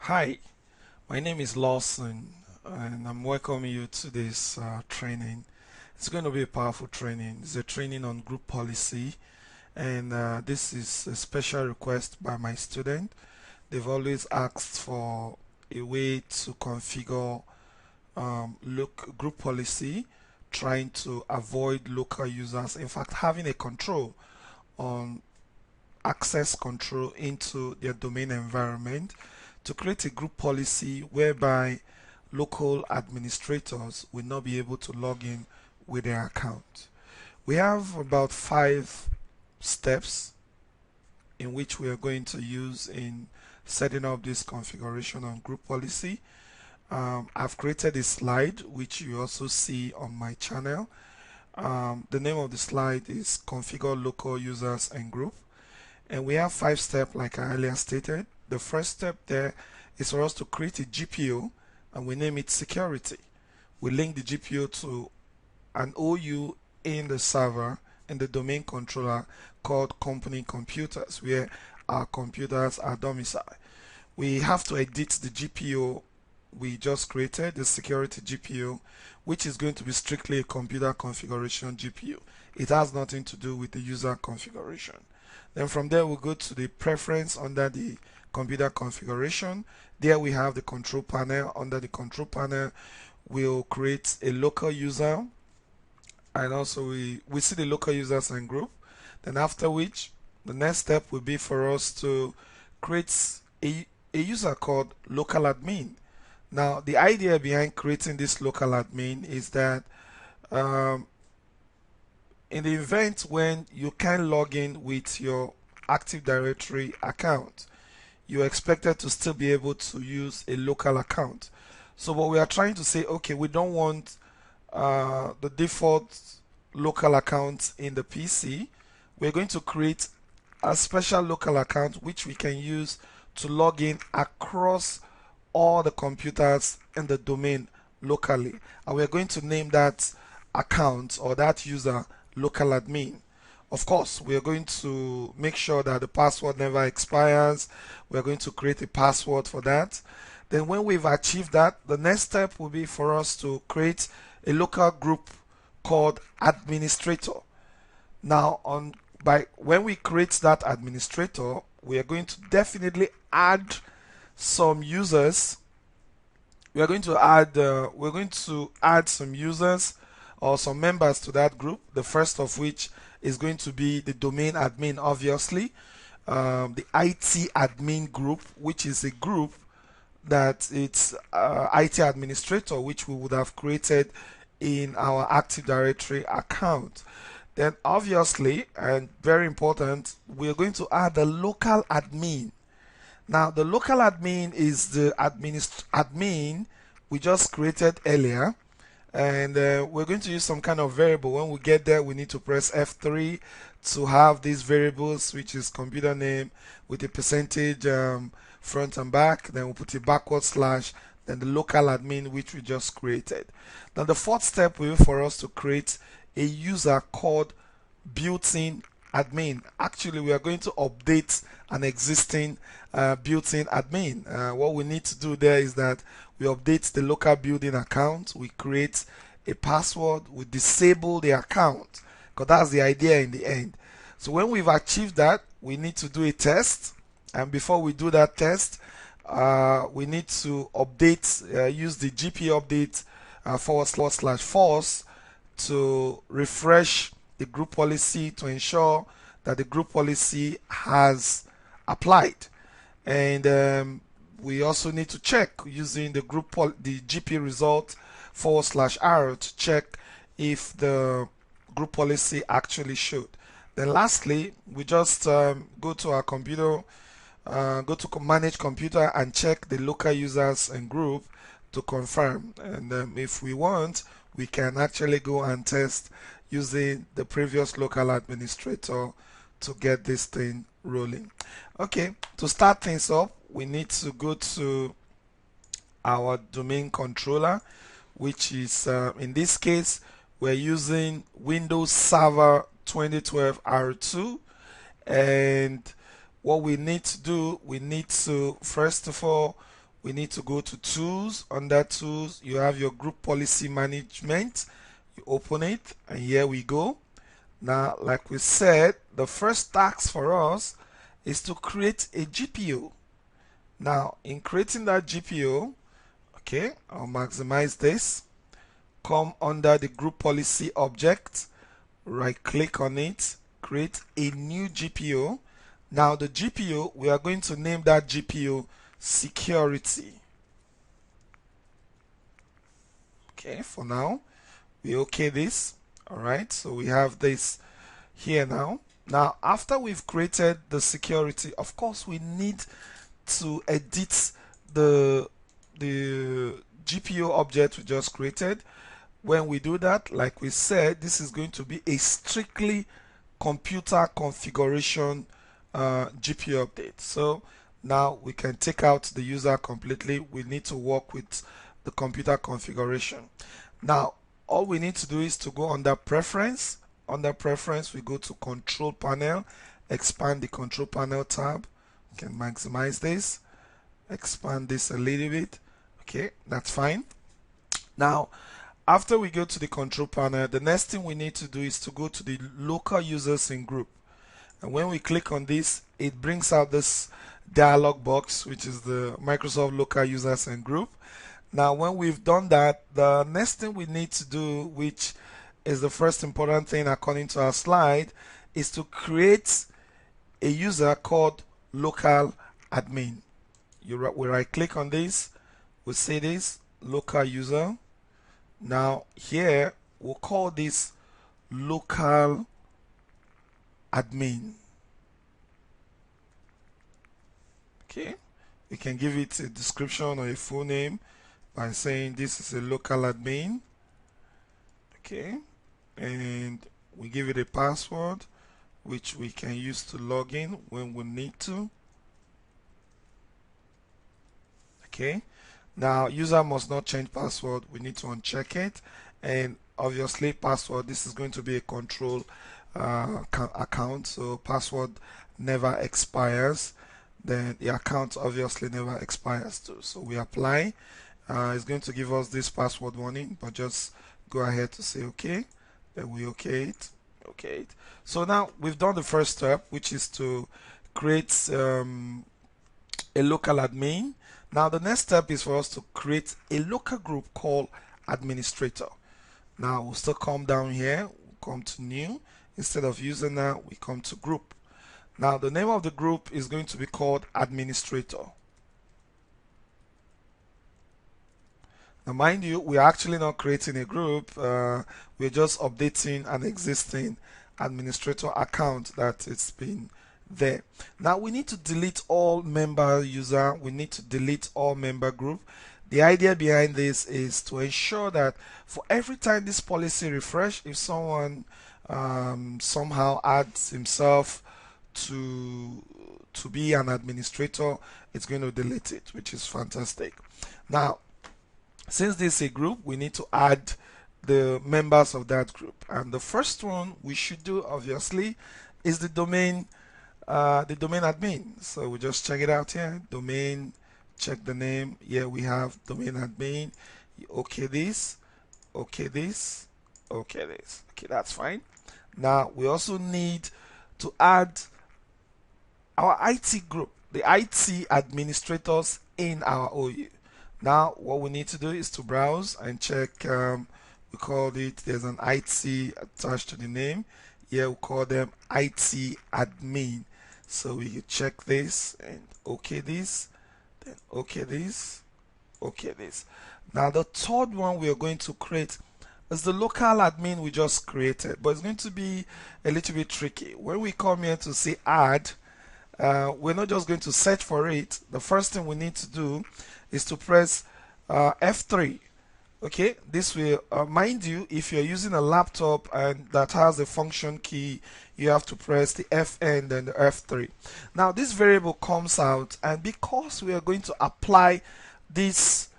Hi, my name is Lawson, and I'm welcoming you to this training. It's going to be a powerful training. It's a training on group policy, and this is a special request by my student. They've always asked for a way to configure look group policy, trying to avoid local users. In fact, having a control on access control into their domain environment to create a group policy whereby local administrators will not be able to log in with their account. We have about 5 steps in which we are going to use in setting up this configuration on group policy. I've created a slide which you also see on my channel. The name of the slide is Configure Local Users and Group. And we have 5 steps like I earlier stated. The first step there is for us to create a GPO and we name it security. We link the GPO to an OU in the server in the domain controller called company computers where our computers are domiciled. We have to edit the GPO we just created, the security GPO, which is going to be strictly a computer configuration GPU. It has nothing to do with the user configuration. Then from there we'll go to the preference under the computer configuration. There we have the control panel. Under the control panel we'll create a local user, and also we see the local users and group. Then after which the next step will be for us to create a user called local admin. Now the idea behind creating this local admin is that in the event when you can log in with your Active Directory account, you're expected to still be able to use a local account. So what we are trying to say, okay, we don't want the default local account in the PC. We're going to create a special local account which we can use to log in across all the computers in the domain locally, and we're going to name that account or that user local admin. Of course, we are going to make sure that the password never expires. We're going to create a password for that. Then when we've achieved that, the next step will be for us to create a local group called administrator. Now when we create that administrator, we are going to definitely add some users. We're going to add some users or some members to that group. The first of which is going to be the domain admin, obviously, the IT admin group, which is a group that it's IT administrator, which we would have created in our Active Directory account. Then obviously, and very important, we are going to add the local admin. Now the local admin is the admin we just created earlier, and we're going to use some kind of variable. When we get there, we need to press F3 to have these variables, which is computer name with a percentage front and back. Then we'll put a backward slash, then the local admin which we just created. Now the fourth step will be for us to create a user called built-in admin. Actually, we are going to update an existing built-in admin. What we need to do there is that we update the local building account, we create a password, we disable the account, because that's the idea in the end. So when we've achieved that, we need to do a test, and before we do that test, we need to update, use the GP update /force to refresh the group policy to ensure that the group policy has applied. And we also need to check using the the GP result /r to check if the group policy actually showed. Then lastly, we just go to our computer, go to manage computer and check the local users and group to confirm. And if we want, we can actually go and test using the previous local administrator to get this thing rolling. Okay, to start things up, we need to go to our domain controller, which is in this case we're using Windows Server 2012 R2. And what we need to do, we need to first of all we need to go to tools. Under tools, you have your group policy management. You open it, and here we go. Now, like we said, the first task for us is to create a GPO. Now, in creating that GPO, okay, I'll maximize this. Come under the group policy object, right click on it, create a new GPO. Now the GPO, we are going to name that GPO security. Okay, for now, we okay this. All right, so we have this here now. Now, after we've created the security, of course, we need to edit the GPO object we just created. When we do that, like we said, this is going to be a strictly computer configuration GPO update. So now we can take out the user completely. We need to work with the computer configuration. Now, all we need to do is to go under preference. Under preference, we go to control panel, expand the control panel tab. We can maximize this, expand this a little bit. Okay, that's fine. Now, after we go to the control panel, the next thing we need to do is to go to the local users in group. And when we click on this, it brings out this dialog box, which is the Microsoft local users and group. Now, when we've done that, the next thing we need to do, which is the first important thing according to our slide, is to create a user called local admin. We right click on this, we say this local user. Now here we'll call this local admin. Okay, we can give it a description or a full name by saying this is a local admin. Okay, and we give it a password which we can use to log in when we need to. Okay, now user must not change password. We need to uncheck it, and obviously password, this is going to be a control account, so password never expires. Then the account obviously never expires too. So we apply. It's going to give us this password warning, but just go ahead to say okay. Then we okay it. Okay it. So now we've done the first step, which is to create a local admin. Now the next step is for us to create a local group called administrator. Now we'll still come down here, we'll come to new. Instead of user, now we come to group. Now the name of the group is going to be called administrator. Now mind you, we're actually not creating a group, we're just updating an existing administrator account that it's been there. Now we need to delete all member user, we need to delete all member group. The idea behind this is to ensure that for every time this policy refresh, if someone somehow adds himself to be an administrator, it's going to delete it, which is fantastic. Now, since this is a group, we need to add the members of that group, and the first one we should do obviously is the domain admin. So we just check it out here, domain, check the name. Here we have domain admin. Okay this, okay this, okay this. Okay, that's fine. Now we also need to add our IT group, the IT administrators in our OU. Now what we need to do is to browse and check, we called it, there's an IT attached to the name. Here we call them IT admin. So we check this and okay this, then okay this, okay this. Now the third one we are going to create is the local admin we just created, but it's going to be a little bit tricky. When we come here to say add, we're not just going to search for it. The first thing we need to do is to press F3. Okay, this will mind you, if you're using a laptop and that has a function key, you have to press the Fn and the F3. Now this variable comes out, and because we are going to apply this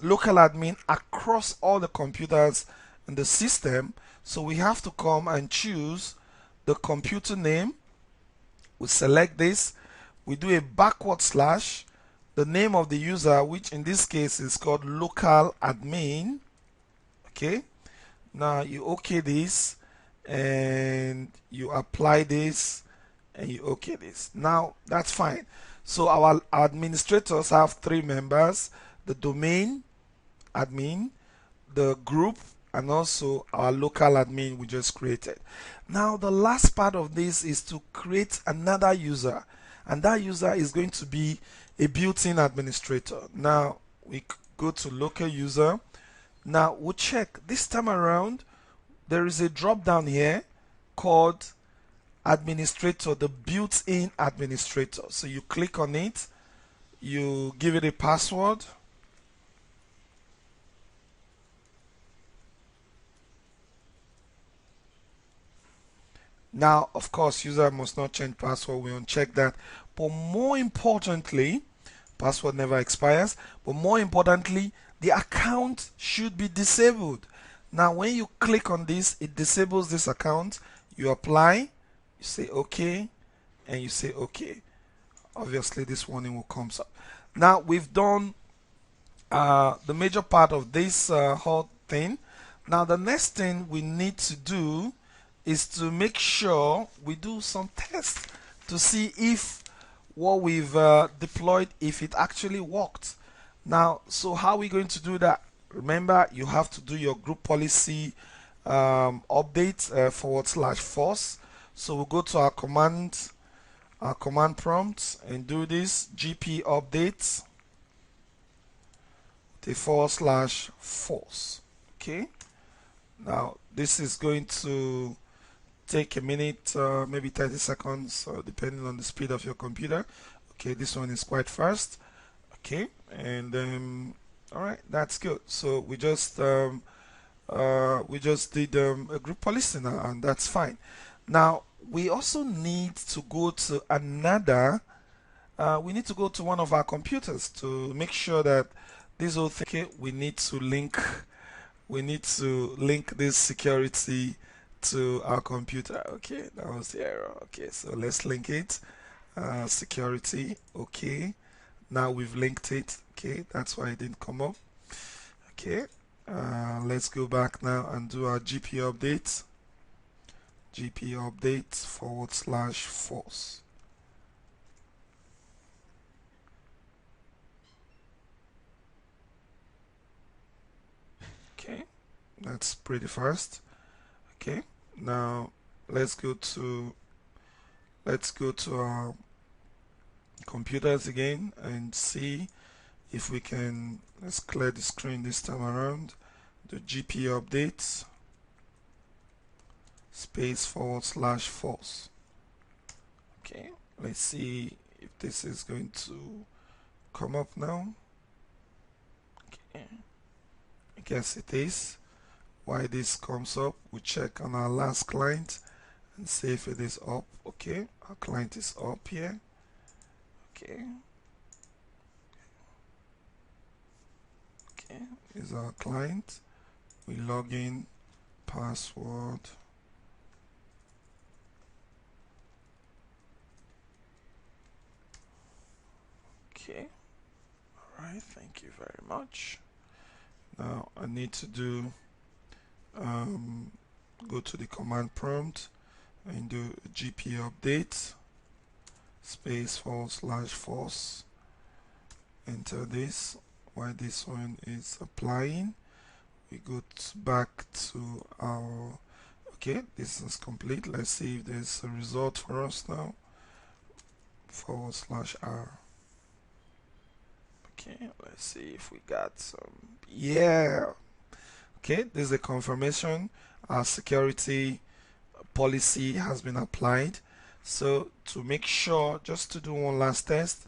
local admin across all the computers in the system, so we have to come and choose the computer name. We select this, we do a backward slash, the name of the user, which in this case is called local admin. Okay, now you OK this and you apply this and you OK this. Now that's fine. So our administrators have three members: the domain admin, the group, and also our local admin we just created. Now the last part of this is to create another user, and that user is going to be a built-in administrator. Now we go to local user. Now we'll check this time around. There is a drop down here called administrator, the built-in administrator. So you click on it, you give it a password. Now, of course, user must not change password. We uncheck that. But more importantly, password never expires. But more importantly, the account should be disabled. Now, when you click on this, it disables this account. You apply, you say OK, and you say OK. Obviously, this warning will come up. Now, we've done the major part of this whole thing. Now, the next thing we need to do is to make sure we do some tests to see if what we've deployed, if it actually worked. Now, so how are we going to do that? Remember, you have to do your group policy update /force. So we'll go to our command prompt and do this gp update the /force. Okay. Now this is going to take a minute, maybe 30 seconds, depending on the speed of your computer. Okay, this one is quite fast. Okay, and all right, that's good. So we just did a group policy now, and that's fine. Now we also need to go to another. We need to go to one of our computers to make sure that this whole thing. Okay, we need to link this security to our computer. Okay, that was the error. Okay, so let's link it. Security. Okay, now we've linked it. Okay, that's why it didn't come up. Okay, let's go back now and do our GP update. GP update /force. Okay, that's pretty fast. Okay, now let's go to our computers again and see if we can. Let's clear the screen this time around. The GP updates /force. Okay, let's see if this is going to come up now. Okay, I guess it is. Why this comes up, we check on our last client and see if it is up. Okay, our client is up here. Okay, is our client. We log in, password. Okay, all right, thank you very much. Now I need to do go to the command prompt and do gp update /force. Enter this. While this one is applying, we go back to our. Okay, this is complete. Let's see if there's a result for us now. /r. Okay, let's see if we got some. Yeah. Okay, this is a confirmation. Our security policy has been applied. So to make sure, just to do one last test,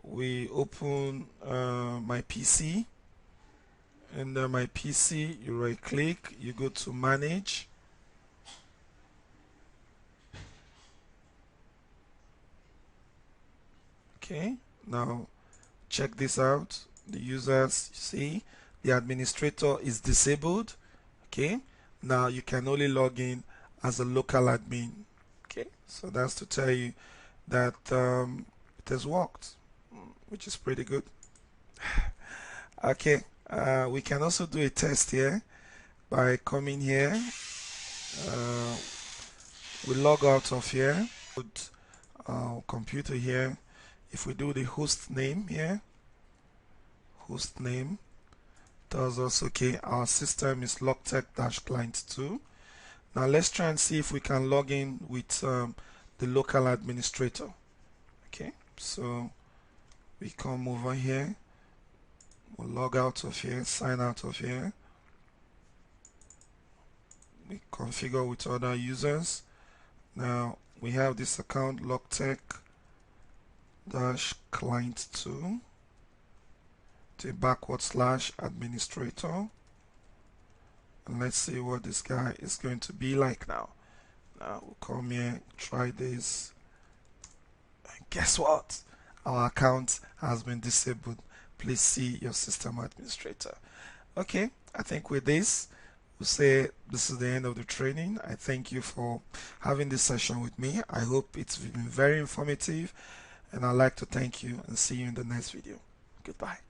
we open my PC, and my PC, you right click, you go to manage. Okay, now check this out. The users, see, the administrator is disabled. Okay, now you can only log in as a local admin. Okay, so that's to tell you that it has worked. which is pretty good. Okay, we can also do a test here by coming here. We log out of here, put computer here. If we do the host name here, host name tells us okay, our system is logtech-client2. Now let's try and see if we can log in with the local administrator. Okay, so we come over here, we'll log out of here, sign out of here. We configure with other users. Now we have this account logtech-client2 to /administrator, and let's see what this guy is going to be like now. Now we'll come here, try this, and guess what? Our account has been disabled. Please see your system administrator. Okay, I think with this we'll say this is the end of the training. I thank you for having this session with me. I hope it's been very informative, and I'd like to thank you and see you in the next video. Goodbye.